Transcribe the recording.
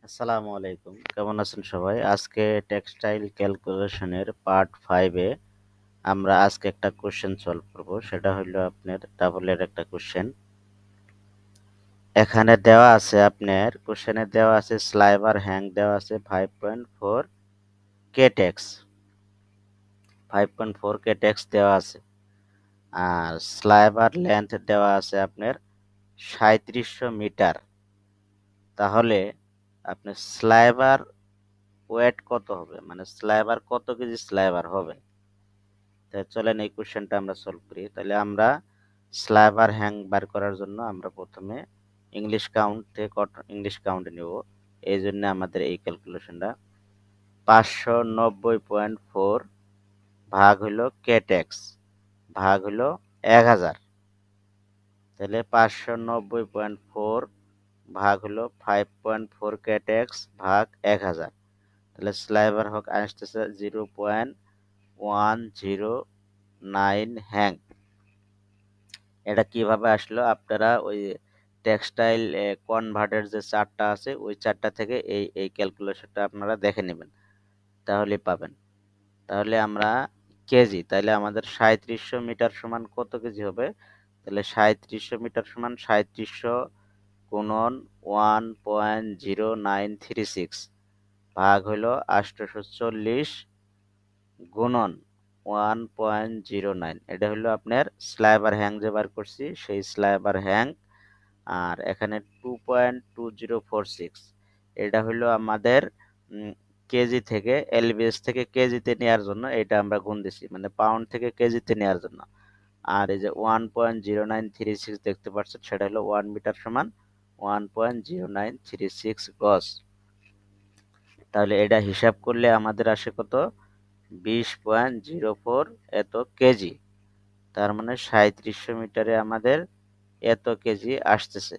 আসসালামু আলাইকুম, কেমন আছেন সবাই? আজকে টেক্সটাইল ক্যালকুলেশনের পার্ট 5 এ আমরা আজকে একটা কোশ্চেন সলভ করব। সেটা হলো আপনার ডাবলের একটা কোশ্চেন। এখানে দেওয়া আছে আপনার কোশ্চেনে দেওয়া আছে স্লাইবার হ্যাং দেওয়া আছে 5.4 কে টেক্স 5.4 কে টেক্স দেওয়া আছে। আর স্লাইবার লেন্থ দেওয়া আছে আপনার 3700 মিটার। তাহলে আপনার স্লাইবার ওয়েট কত হবে, মানে স্লাইবার কত কেজি স্লাইবার হবে? তাই চলেন এই কোশ্চেনটা আমরা সলভ করি। তাহলে আমরা স্লাইবার হ্যাং বার করার জন্য আমরা প্রথমে ইংলিশ কাউন্ট থেকে ইংলিশ কাউন্ট নেব। এই জন্য আমাদের এই ক্যালকুলেশনটা 590.4 ভাগ হলো কেটেক্স ভাগ হলো 1000। তাহলে 590.4 ভাগ হলো 5.4 কেটেক্স ভাগ 1000। তাহলে স্লাইবার হক আসতেছে 0.109 হ্যাং। এটা কিভাবে আসলো? আপনারা ওই টেক্সটাইল কনভার্টের যে চার্টটা আছে ওই চার্টটা থেকে এই ক্যালকুলেশনটা আপনারা দেখে নেবেন, তাহলে পাবেন। তাহলে আমরা কেজি, তাহলে আমাদের 3700 মিটার সমান কত কেজি হবে? তাহলে 3700 মিটার সমান 3700 গুণন 1.0936 ভাগ হলো 840 গুণন 1.09। এটা হলো আপনার স্লাইবার হ্যাং যে বার করছি সেই স্লাইবার হ্যাং। আর এখানে 2.2046 এটা হলো আমাদের কেজি থেকে এলবিএস থেকে কেজিতে নেওয়ার জন্য এটা আমরা গুণ দিছি, মানে পাউন্ড থেকে কেজিতে নেওয়ার জন্য। আর এই যে 1.0936 দেখতে পাচ্ছেন, সেটা হলো 1 মিটার সমান 1.0936 গজ। তাহলে এটা হিসাব করলে আমাদের আসে কত? 20.04 এত কেজি। তার মানে 3700 মিটারে আমাদের এত কেজি আসতেছে।